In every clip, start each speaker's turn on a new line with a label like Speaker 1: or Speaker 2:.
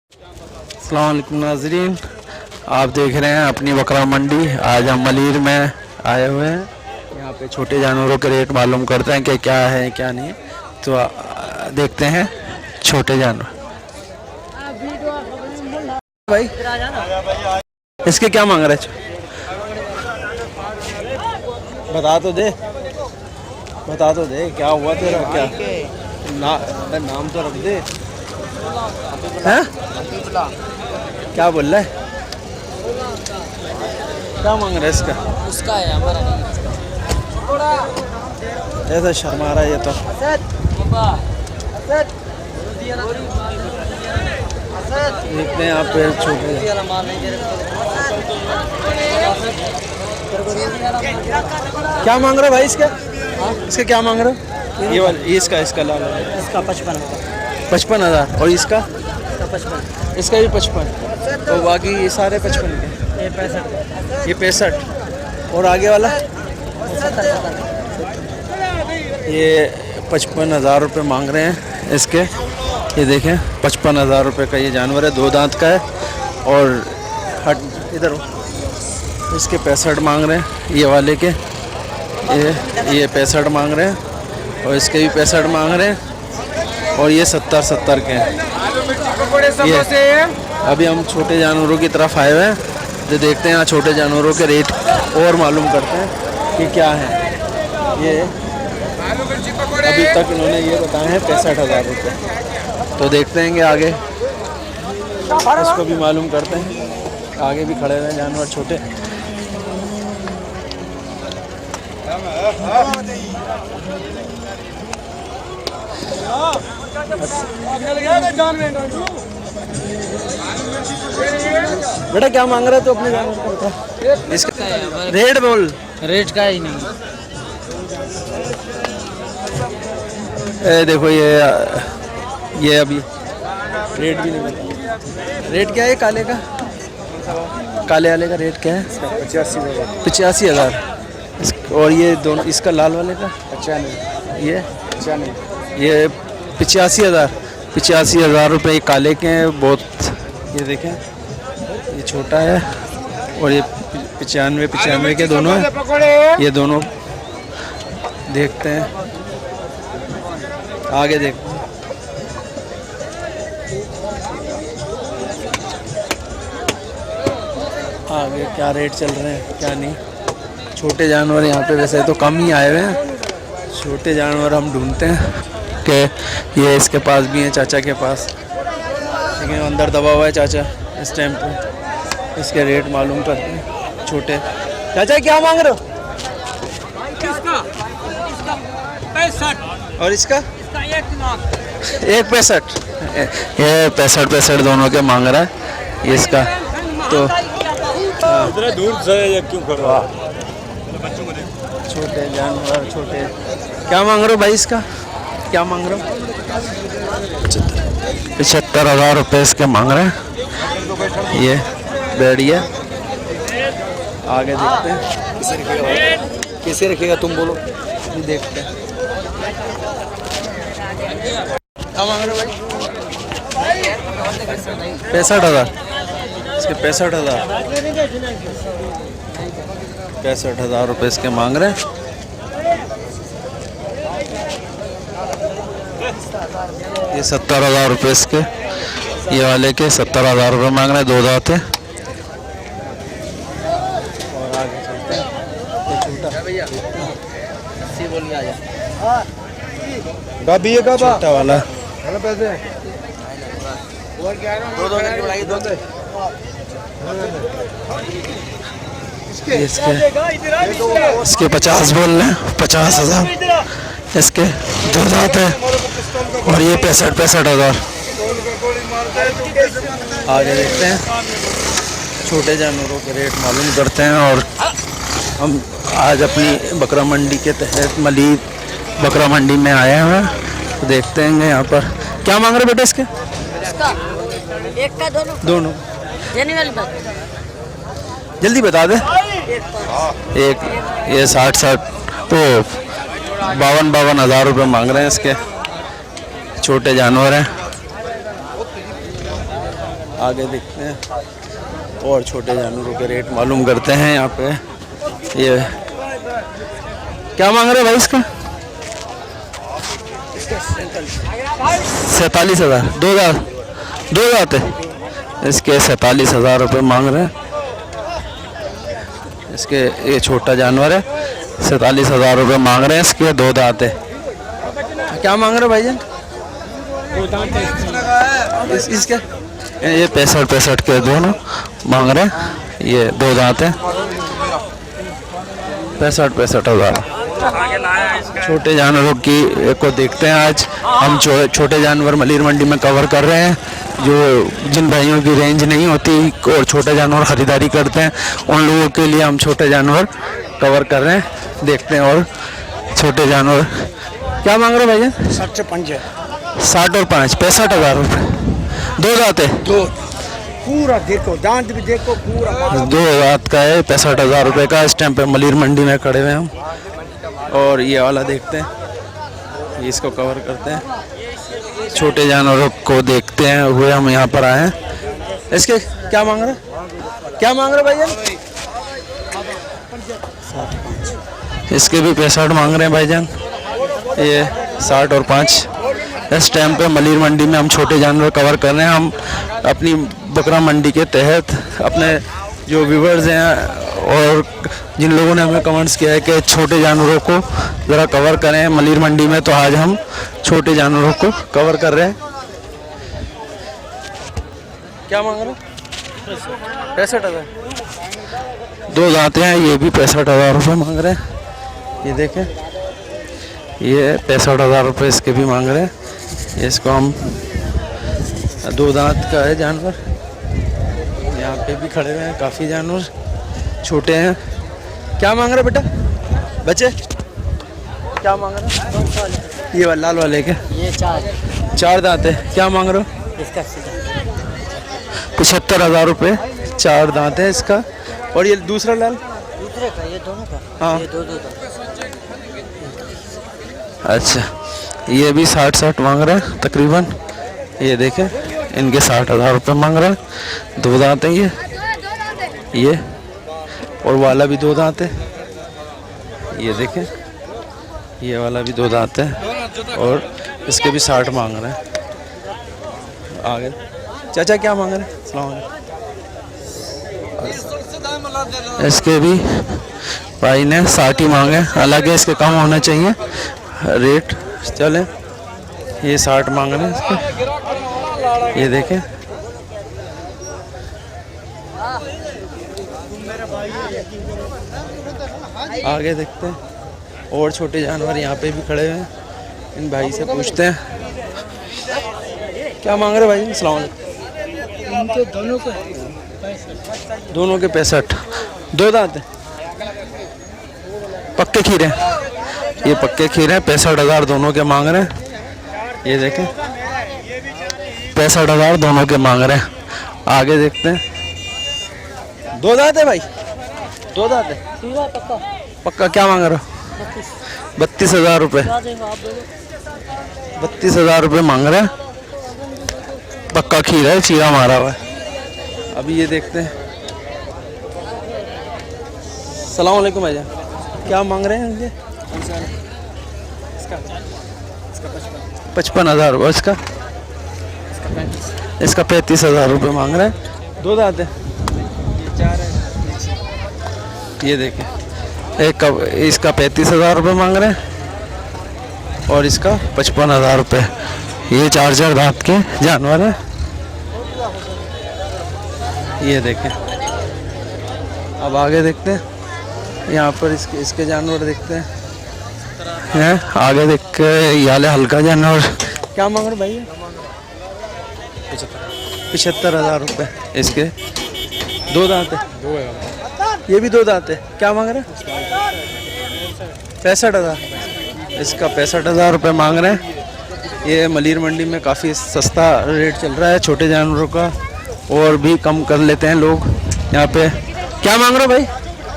Speaker 1: अस्सलाम वालेकुम नाज़रीन, आप देख रहे हैं अपनी बकरा मंडी। आज हम मलीर में आए हुए हैं। यहाँ पे छोटे जानवरों के रेट मालूम करते हैं कि क्या है क्या नहीं। तो देखते हैं छोटे जानवर। भाई इसके क्या मांग रहे हैं? बता तो दे क्या हुआ तेरा, क्या नाम तो रख दे। हैं? क्या बोल रहा है? क्या मांग रहा है इसका?
Speaker 2: उसका है, हमारा नहीं।
Speaker 1: ऐसा शर्मा रहा है ये तो। देखते हैं आप छोटे। क्या मांग रहे हो भाई इसका? इसका क्या मांग रहे हो? ये वाला, इसका लाल वाला।
Speaker 2: इसका
Speaker 1: 55,000। और इसका?
Speaker 2: 55।
Speaker 1: इसका भी 55। तो बाकी ये सारे 55 के।
Speaker 2: ये 65।
Speaker 1: ये 65। और आगे वाला?
Speaker 2: 70।
Speaker 1: ये 55,000 रुपये मांग रहे हैं इसके। ये देखें 55,000 रुपये का ये जानवर है, 2 दांत का है। और हट इधर हो। इसके 65 मांग रहे हैं ये वाले के। ये 65 मांग रहे हैं और इसके भी 65 मांग रहे हैं। और ये 70 के हैं। ये अभी हम छोटे जानवरों की तरफ आए हुए हैं, जो देखते हैं यहाँ छोटे जानवरों के रेट और मालूम करते हैं कि क्या है। ये अभी तक इन्होंने ये बताए हैं 65,000 रुपये। तो देखते हैं कि आगे इसको भी मालूम करते हैं। आगे भी खड़े हुए जानवर छोटे। बेटा क्या मांग रहे हो तो अपने जानवर को बता। इसका रेट बोल।
Speaker 2: रेट का ही नहीं।
Speaker 1: देखो ये अभी रेट भी नहीं बता। रेट क्या है काले का? काले वाले का रेट क्या है? 85,000। और ये दोनों, इसका लाल वाले का 95। ये 85,000 रुपये काले के हैं बहुत। ये देखें ये छोटा है और ये 95 के दोनों हैं। ये दोनों देखते हैं, आगे देखते हैं। आगे क्या रेट चल रहे हैं क्या नहीं। छोटे जानवर यहाँ पे वैसे तो कम ही आए हुए हैं। छोटे जानवर हम ढूंढते हैं कि ये इसके पास भी हैं, चाचा के पास, लेकिन अंदर दबा हुआ है चाचा इस टाइम पे। इसके रेट मालूम करते हैं। छोटे चाचा क्या मांग रहे हो?
Speaker 2: इसका 65।
Speaker 1: और इसका?
Speaker 2: इसका 1 लाख।
Speaker 1: एक 65। ये 65 दोनों के मांग रहा है इसका। तो
Speaker 3: इतना दूर से क्यों कर रहा है?
Speaker 1: छोटे जानवर छोटे। क्या मांग रहे हो भाई इसका? क्या मांग रहे हो? 75,000 रुपये इसके मांग रहे हैं। ये बैठिए, आगे देखते हैं
Speaker 3: कैसे रखेगा तुम बोलो।
Speaker 1: ये देखते हैं क्या मांग रहे हो भाई? 65,000। इसके 65,000 रुपये इसके मांग रहे हैं। ये 70,000 रुपये इसके, ये वाले के 70,000 रुपये मांग रहे हैं, 2 दांत है। और आगे चलते हैं। ये छोटा छोटा वाला इसके 50 बोल रहे हैं। 50,000 इसके, 2 दांत है। और ये 65,000। आगे देखते हैं छोटे जानवरों के रेट मालूम करते हैं। और हम आज अपनी बकरा मंडी के तहत मलीर बकरा मंडी में आए हैं। तो देखते हैं यहाँ पर क्या मांग रहे बेटा इसके?
Speaker 2: एक का
Speaker 1: दोनों
Speaker 2: जेन्युइन बात।
Speaker 1: जल्दी बता दे। एक ये 60 तो 52,000 रुपये मांग रहे हैं इसके। छोटे जानवर हैं। आगे देखते हैं और छोटे जानवरों के रेट मालूम करते हैं यहाँ पे। ये क्या मांग रहे हैं भाई इसका? 47,000। दो दांत है इसके। 47,000 रुपये मांग रहे हैं इसके। ये छोटा जानवर है, 47,000 रुपये मांग रहे हैं इसके। 2 दांत है। क्या मांग रहे हैं भाईजान? इसके ये 65 के दोनों मांग रहे हैं। ये 2 दांत है, 65,000। छोटे जानवरों की को देखते हैं आज हम। छोटे जानवर मलिर मंडी में कवर कर रहे हैं। जो जिन भाइयों की रेंज नहीं होती और छोटे जानवर ख़रीदारी करते हैं, उन लोगों के लिए हम छोटे जानवर कवर कर रहे हैं। देखते हैं और छोटे जानवर क्या मांग रहे हैं भैया?
Speaker 3: 60 से 5 है।
Speaker 1: 60 और 5 65,000 रुपये। 2 दांत है।
Speaker 3: पूरा देखो, दांत भी देखो पूरा।
Speaker 1: 2 दांत का है, 65,000 रुपये का। इस टाइम पे मलिर मंडी में खड़े हुए हम। और ये वाला देखते हैं, ये इसको कवर करते हैं। छोटे जानवरों को देखते हैं हुए हम यहाँ पर आए हैं। इसके क्या मांग रहे? क्या मांग रहे भाईजान? इसके भी 65 मांग रहे हैं भाईजान। ये 60 और 5। इस टाइम पे मलिर मंडी में हम छोटे जानवर कवर कर रहे हैं। हम अपनी बकरा मंडी के तहत अपने जो व्यूवर्स हैं और जिन लोगों ने हमें कमेंट्स किया है कि छोटे जानवरों को ज़रा कवर करें मलिर मंडी में, तो आज हम छोटे जानवरों को कवर कर रहे हैं। क्या मांग रहे हैं? 65,000। 2 दांत हैं, ये भी 65,000 रुपये मांग रहे हैं। ये देखें, ये 65,000 रुपये इसके भी मांग रहे हैं। इसको हम 2 दांत का है जानवर। यहाँ पे भी खड़े हुए हैं काफ़ी जानवर छोटे हैं। क्या मांग रहे बेटा? बच्चे क्या मांग रहे? ये वाला लाल वाले के
Speaker 2: ये
Speaker 1: 4 दांत है। क्या मांग रहे हो?
Speaker 2: इसका
Speaker 1: 75,000 रुपये। 4 दांत है इसका। और ये दूसरा लाल?
Speaker 2: दूसरे का, ये दोनों का।
Speaker 1: हाँ।
Speaker 2: ये दो का।
Speaker 1: अच्छा, ये भी 60 मांग रहे हैं तकरीबन। ये देखें, इनके 60,000 रुपये मांग रहे हैं। 2 दांत हैं ये और वाला भी 2 दांत है। ये देखें, ये वाला भी 2 दांत है और इसके भी 60 मांग रहे हैं। आगे चाचा क्या मांग रहे हैं? अस्सलाम वालेकुम। इसके भी भाई ने 60 ही मांगे। हालांकि इसके कम होना चाहिए रेट। चले, ये 60 मांग रहे हैं इसके। ये देखें, आगे देखते हैं और छोटे जानवर यहाँ पे भी खड़े हुए हैं। इन भाई से पूछते हैं क्या मांग रहे भाई? अस्सलाम वालेकुम।
Speaker 2: इनके
Speaker 1: दोनों के 65। 2 दांत है, पक्के खीरे हैं। ये पक्के खीरे हैं। 65,000 दोनों के मांग रहे हैं। ये देखें, 65,000 दोनों के मांग रहे हैं। आगे देखते हैं। 2 दांत है भाई? 2 दांत है पक्का। क्या मांग रहे हो? 32,000 रुपये। 32,000 रुपये मांग रहे हैं। पक्का खीरा है, चीरा मारा हुआ है। अभी ये देखते हैं। सलाम वालेकुम भैया, क्या मांग रहे हैं ये? 55,000 रुपये। इसका 35,000 रुपये मांग रहे हैं। 2 दांत है। ये देखें, एक का इसका 35,000 रुपये मांग रहे हैं और इसका 55,000 रुपये। ये 4 दांत के जानवर है। ये देखें, अब आगे देखते हैं। यहाँ पर इसके जानवर देखते हैं। आगे देख के ये हल्का जानवर क्या मांग रहे भैया? 75,000 रुपये इसके। 2 दांत है। ये भी 2 दांत है। क्या मांग रहे हैं? 65,000। इसका 65,000 रुपये मांग रहे हैं। ये मलिर मंडी में काफ़ी सस्ता रेट चल रहा है छोटे जानवरों का, और भी कम कर लेते हैं लोग यहाँ पे। क्या मांग रहे हो भाई?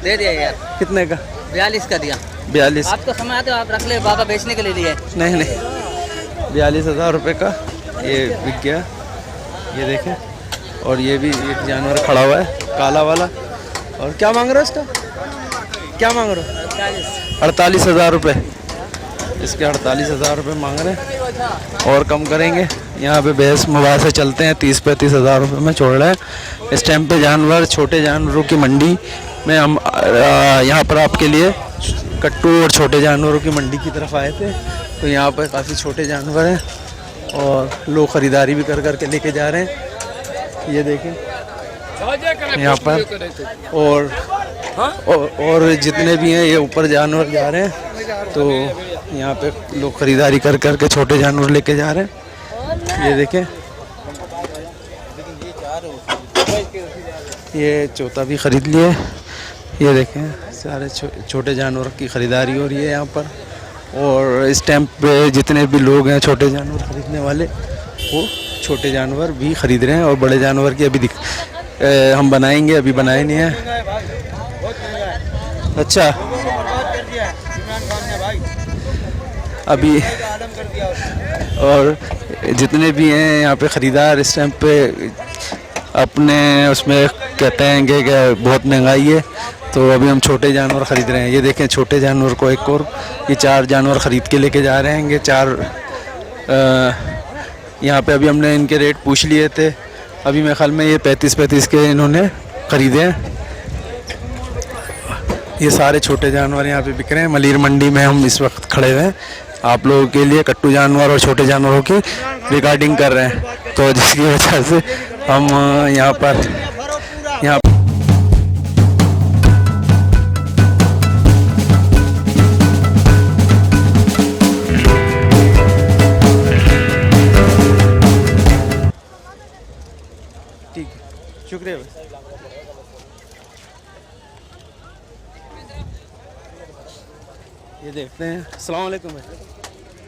Speaker 2: दे दिया यार।
Speaker 1: कितने का?
Speaker 2: 42 का दिया।
Speaker 1: 42।
Speaker 2: आपको समय आते हो आप रख ले, बाबा बेचने के लिए लिए।
Speaker 1: नहीं, 42,000 रुपये का ये बिक गया। ये देखें, और ये भी एक जानवर खड़ा हुआ है काला वाला। और क्या मांग रहे हो इसका, क्या मांग रहे हो? 48,000 रुपये। इसके 48,000 रुपये मांग रहे हैं और कम करेंगे। यहाँ पे बहस मुबासे चलते हैं, 30-35,000 रुपये में छोड़ रहे हैं। इस टाइम पे जानवर, छोटे जानवरों की मंडी में हम यहाँ पर आपके लिए कट्टू और छोटे जानवरों की मंडी की तरफ आए थे। तो यहाँ पर काफ़ी छोटे जानवर हैं और लोग ख़रीदारी भी कर करके लेके जा रहे हैं। ये देखें यहाँ पर और जितने भी हैं ये ऊपर जानवर जा रहे हैं। तो यहाँ पे लोग ख़रीदारी कर करके छोटे जानवर लेके जा रहे हैं। ये देखें, ये चौथा भी ख़रीद लिए। ये देखें सारे छोटे जानवर की ख़रीदारी हो रही है यहाँ पर। और इस टाइम पे जितने भी लोग हैं छोटे जानवर ख़रीदने वाले, वो छोटे जानवर भी ख़रीद रहे हैं। और बड़े जानवर की अभी हम बनाएंगे, अभी बनाए नहीं हैं। अच्छा, अभी और जितने भी हैं यहाँ पे ख़रीदार इस टाइम पे अपने उसमें कहते हैं कि बहुत महंगाई है, तो अभी हम छोटे जानवर ख़रीद रहे हैं। ये देखें छोटे जानवर को एक और, ये 4 जानवर ख़रीद के लेके जा रहे हैं। 4 यहाँ पे अभी हमने इनके रेट पूछ लिए थे। अभी मेरे ख्याल में ये 35 के इन्होंने ख़रीदे हैं। ये सारे छोटे जानवर यहाँ पे बिक रहे हैं। मलीर मंडी में हम इस वक्त खड़े हुए हैं, आप लोगों के लिए कट्टू जानवर और छोटे जानवरों की रिकॉर्डिंग कर रहे हैं। तो जिसकी वजह से हम यहाँ पर ठीक है, शुक्रिया। ये देखते हैं। अस्सलाम वालेकुम भाई,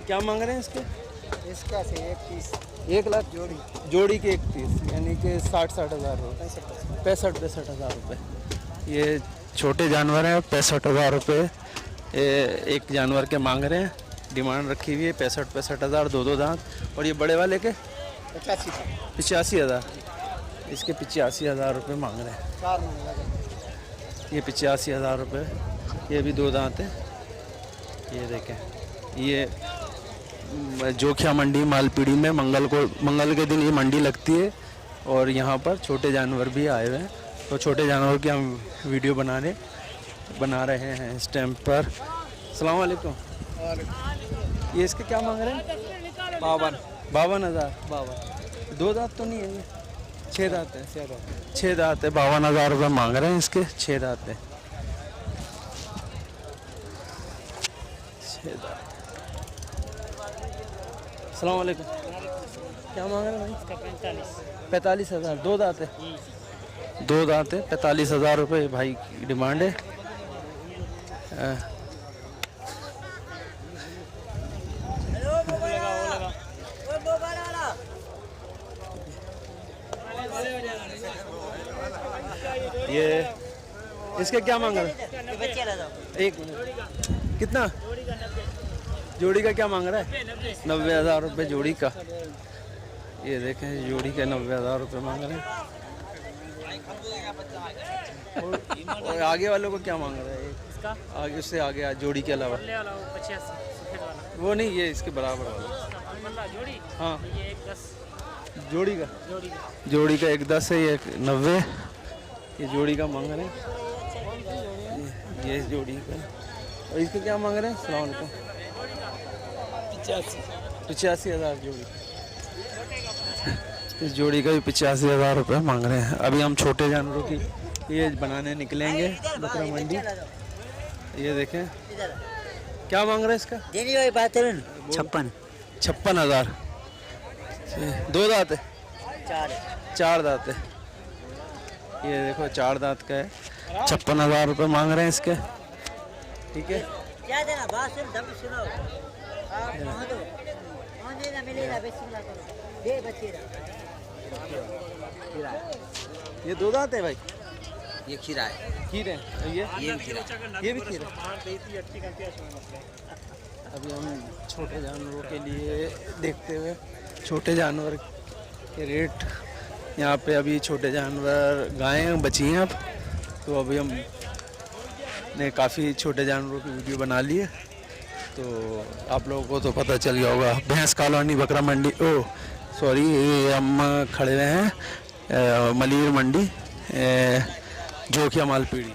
Speaker 1: क्या मांग रहे हैं इसके?
Speaker 4: इसका से 1 पीस
Speaker 1: 1 लाख जोड़ी के 1 पीस, यानी कि 60-60 हज़ार रुपये, 65-65 रुपये। ये छोटे जानवर हैं, 65,000 रुपये एक जानवर के मांग रहे हैं। डिमांड रखी हुई है 65-65 हज़ार, 2 दांत। और ये बड़े वाले के 85,000, इसके 85,000 रुपये मांग रहे हैं। ये 85,000 रुपये, ये भी 2 दांत है। ये देखें, ये जोखिया मंडी मालपीड़ी में मंगल के दिन ये मंडी लगती है। और यहाँ पर छोटे जानवर भी आए हुए हैं, तो छोटे जानवर की हम वीडियो बना रहे हैं इस टाइम पर। अस्सलाम वालेकुम। ये इसके क्या मांग रहे हैं? 52,000। 2 दांत तो नहीं है ये, 6 दांत है। 6 दांत है, 52,000 रुपये मांग रहे हैं इसके। 6 दांत है। अस्सलाम वालेकुम। क्या मांग रहे हैं भाई? 45,000। 2 दांत है। 2 दांत है, 45,000 रुपये भाई की डिमांड है। ये इसके क्या मांग रहे हैं? 1 मिनट, कितना जोड़ी का क्या मांग रहा है? 90,000 रुपये जोड़ी का। ये देखें जोड़ी का 90,000 रुपये मांग रहे हैं। और आगे वालों को क्या मांग रहा है? इसका आगे, उससे आगे जोड़ी के अलावा
Speaker 4: 85
Speaker 1: वो नहीं, ये इसके बराबर वाला
Speaker 4: जोड़ी।
Speaker 1: हाँ,
Speaker 4: ये 110
Speaker 1: जोड़ी का 110 है, ये 90 ये जोड़ी का मांग रहे हैं। ये जोड़ी का। और इसके क्या मांग रहे हैं? अस्सलाम वालेकुम। 85,000 जोड़ी। इस जोड़ी का भी 85,000 रुपये मांग रहे हैं। अभी हम छोटे जानवरों की ये बनाने निकलेंगे बकरा मंडी। ये देखें क्या मांग रहे हैं इसका? 56,000। 2 दांत है? 4 दांत है। ये देखो 4 दांत का है, 56,000 रुपये मांग रहे हैं इसके। ठीक है, ये 2 दांत है भाई।
Speaker 2: ये खीरा है।
Speaker 1: खीर है। ये
Speaker 2: भी खीरा।
Speaker 1: ये भी खीर है। अभी हम छोटे जानवरों के लिए देखते हुए छोटे जानवर के रेट यहाँ पे अभी छोटे जानवर गायें बची हैं अब, तो अभी हम ने काफ़ी छोटे जानवरों की वीडियो बना ली है। तो आप लोगों को तो पता चल गया होगा। भैंस कॉलोनी बकरा मंडी, ओ सॉरी, ये हम खड़े हुए हैं मलीर मंडी जोखिया मालपीड़ी।